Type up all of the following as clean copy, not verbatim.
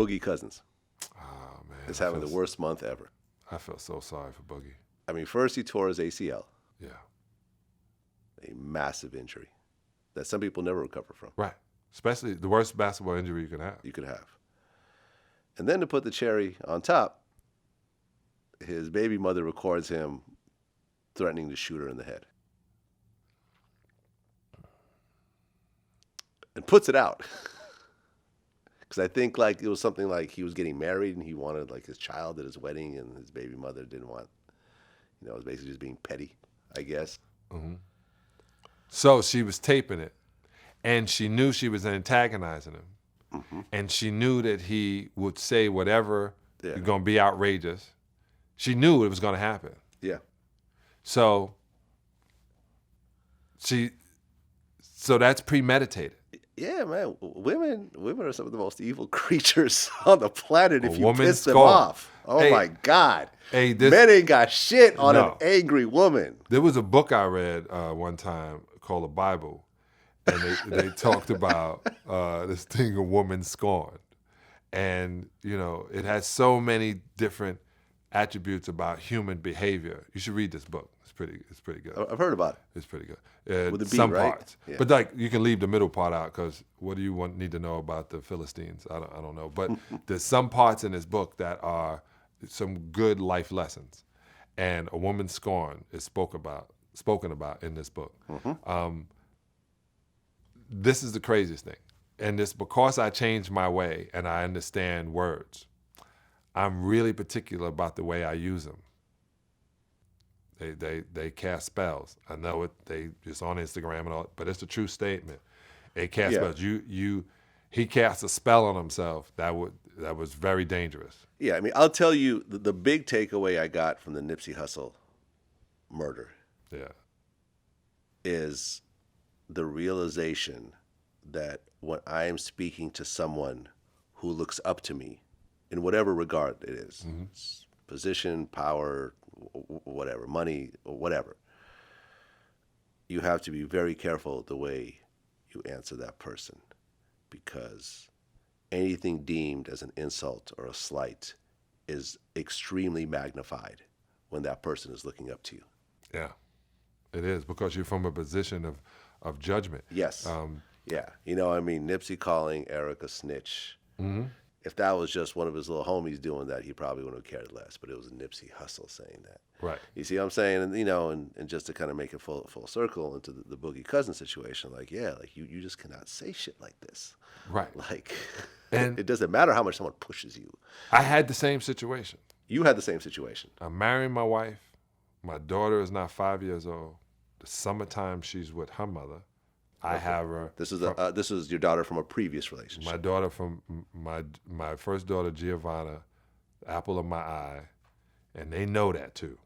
Boogie Cousins Oh, man. is having the worst month ever. I feel so sorry for Boogie. I mean, first he tore his ACL, Yeah. a massive injury that some people never recover from. Right. Especially the worst basketball injury you can have. You could have. And then to put the cherry on top, his baby mother records him threatening to shoot her in the head. And puts it out. Because I think like it was something like he was getting married and he wanted like his child at his wedding and his baby mother didn't want, it was basically just being petty, I guess. Mm-hmm. So she was taping it and she knew she was antagonizing him. Mm-hmm. And she knew that he would say whatever Yeah. is going to be outrageous. She knew it was going to happen. Yeah. So that's premeditated. Yeah, man. Women are some of the most evil creatures on the planet if A you woman piss them scorned. off. Oh, Hey, my God. Hey, Men ain't got shit on No. an angry woman. There was a book I read one time called The Bible, and they talked about this thing, a woman scorned. And, it has so many different attributes about human behavior. You should read this book. It's pretty good. I've heard about it. It's pretty good. With the beat, some right? parts, Yeah. but like you can leave the middle part out because what do you need to know about the Philistines? I don't know. But there's some parts in this book that are some good life lessons, and a woman's scorn is spoken about in this book. Mm-hmm. This is the craziest thing, and it's because I changed my way and I understand words. I'm really particular about the way I use them. They cast spells. I know it. They just on Instagram and all, but it's a true statement. They cast spells. He cast a spell on himself that was very dangerous. Yeah, I mean, I'll tell you the big takeaway I got from the Nipsey Hussle murder Yeah. is the realization that when I am speaking to someone who looks up to me, in whatever regard it is, it's position, power, whatever, money, or whatever, you have to be very careful the way you answer that person, because anything deemed as an insult or a slight is extremely magnified when that person is looking up to you. Yeah, it is, because you're from a position of judgment. Yes. Yeah. Nipsey calling Eric a snitch. Mm-hmm. If that was just one of his little homies doing that, he probably wouldn't have cared less. But it was a Nipsey Hussle saying that. Right. You see what I'm saying? And just to kind of make it full circle into the Boogie Cousins situation, you just cannot say shit like this. Right. And it doesn't matter how much someone pushes you. I had the same situation. You had the same situation. I'm marrying my wife. My daughter is now 5 years old. The summertime she's with her mother. I have her. This is your daughter from a previous relationship. My daughter from my first daughter, Giovanna, the apple of my eye, and they know that too.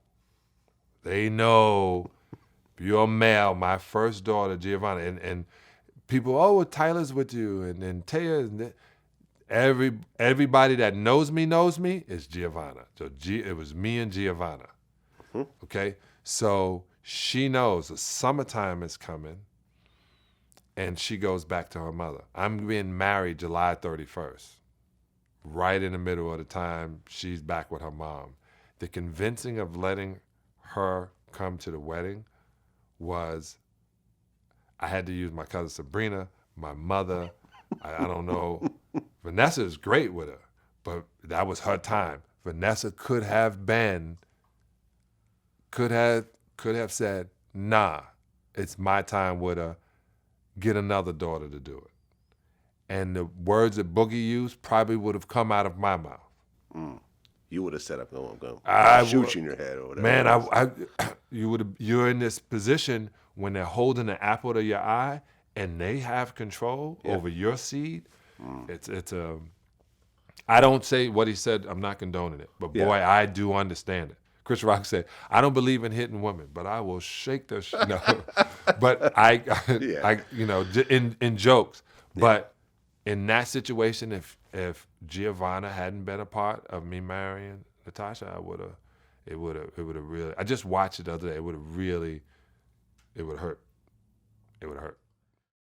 They know you're male. My first daughter, Giovanna, and people, well, Tyler's with you, and Taya, and everybody that knows me is Giovanna. So it was me and Giovanna. Mm-hmm. Okay, so she knows the summertime is coming. And she goes back to her mother. I'm being married July 31st, right in the middle of the time she's back with her mom. The convincing of letting her come to the wedding was, I had to use my cousin Sabrina, my mother. I don't know. Vanessa is great with her, but that was her time. Vanessa could have said, nah, it's my time with her. Get another daughter to do it. And the words that Boogie used probably would have come out of my mouth. You would have set up, I'm going to shoot you in your head or whatever. Man, you're in this position when they're holding the apple to your eye and they have control over your seed. I don't say what he said, I'm not condoning it, but boy, I do understand it. Chris Rock said, I don't believe in hitting women, but I will shake the no. But in jokes. Yeah. But in that situation, if Giovanna hadn't been a part of me marrying Natasha, it would have really, I just watched it the other day, it would have hurt. It would have hurt.